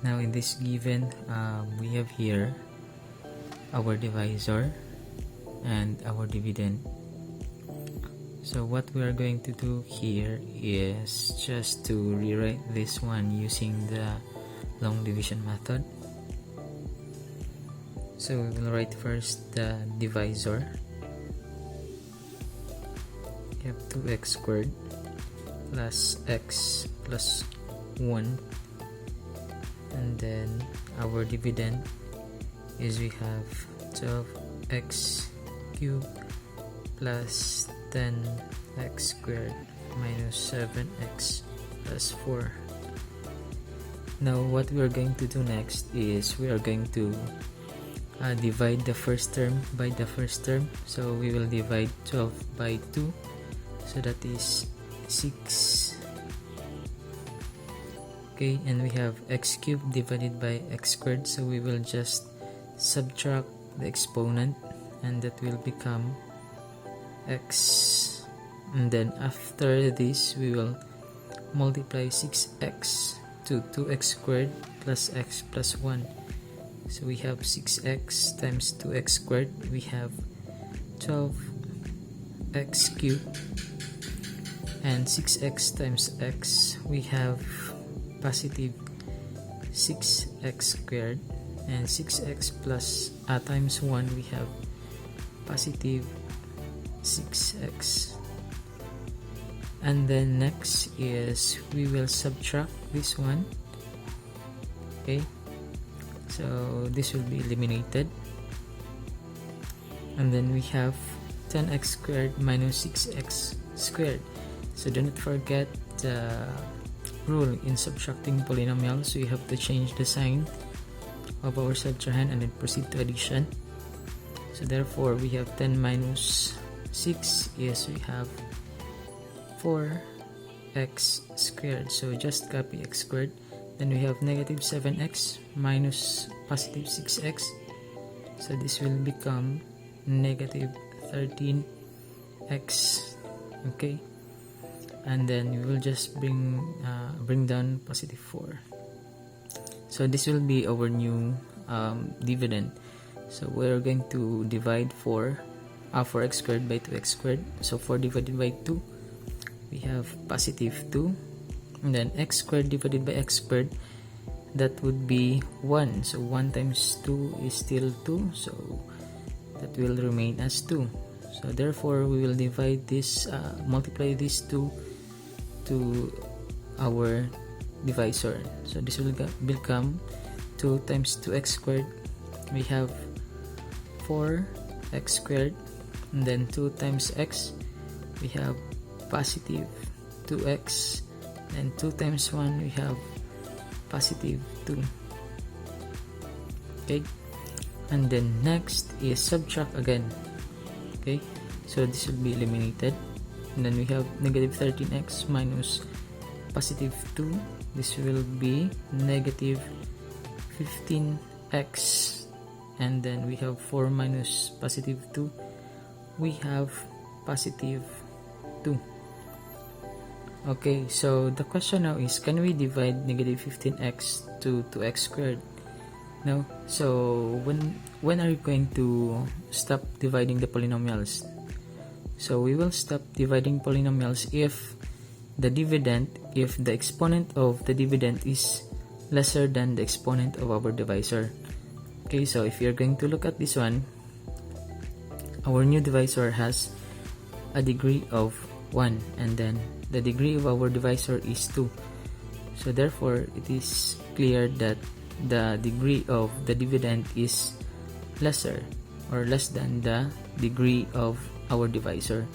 Now in this given, we have here our divisor and our dividend. So what we are going to do here is just to rewrite this one using the long division method. So we will write first the divisor. We have 2x squared plus x plus 1, and then our dividend is we have 12x cubed plus 10x squared minus 7x plus 4. Now what we are going to do next is we are going to divide the first term by the first term. So we will divide 12 by 2, so that is 6. Okay, and we have x cubed divided by x squared, so we will just subtract the exponent, and that will become x. And then after this we will multiply 6x to 2x squared plus x plus 1. So we have 6x times 2x squared, we have 12x cubed, and 6x times x, we have positive 6x squared, and 6x plus times 1, we have positive 6x. And then next is we will subtract this one. Okay, so this will be eliminated, and then we have 10x squared minus 6x squared. So do not forget the rule in subtracting polynomials, so you have to change the sign of our subtrahend and then proceed to addition. So therefore we have 10 minus 6 is we have 4x squared, so just copy x squared. Then we have negative 7x minus positive 6x, so this will become negative 13x. Okay, and then we will just bring down positive 4. So this will be our new dividend. So we're going to divide 4x squared by 2x squared. So 4 divided by 2, we have positive 2, and then x squared divided by x squared, that would be 1. So 1 times 2 is still 2, so that will remain as 2. So therefore we will divide this, multiply these 2 to our divisor. So this will become 2 times 2x squared, we have 4x squared, and then 2 times x, we have positive 2x, and 2 times 1, we have positive 2. Okay, and then next is subtract again. Okay, so this will be eliminated, and then we have negative 13x minus positive 2, this will be negative 15x, and then we have 4 minus positive 2, we have positive 2. Okay, so the question now is, can we divide negative 15x to 2x squared? No. So when are you going to stop dividing the polynomials? So we will stop dividing polynomials if the exponent of the dividend is lesser than the exponent of our divisor. Okay, so if you're going to look at this one, our new divisor has a degree of 1, and then the degree of our divisor is 2. So therefore it is clear that the degree of the dividend is lesser or less than the degree of our divisor.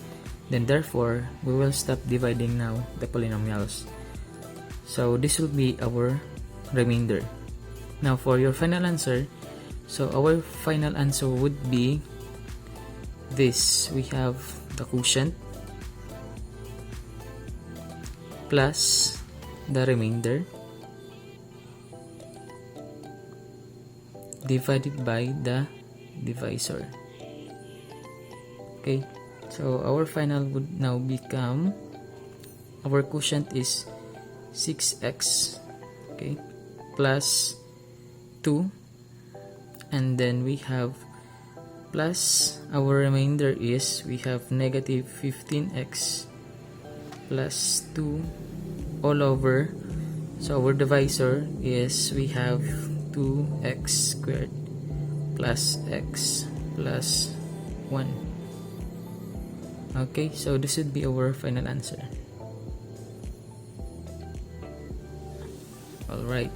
Then therefore we will stop dividing now the polynomials. So this will be our remainder. Now for your final answer, so our final answer would be this. We have the quotient plus the remainder divided by the divisor. Okay, so our final would now become, our quotient is 6x, okay, plus 2, and then we have plus our remainder is we have negative 15x plus 2 all over. So our divisor is we have 2x squared plus x plus 1. Okay, so this would be our final answer. Alright.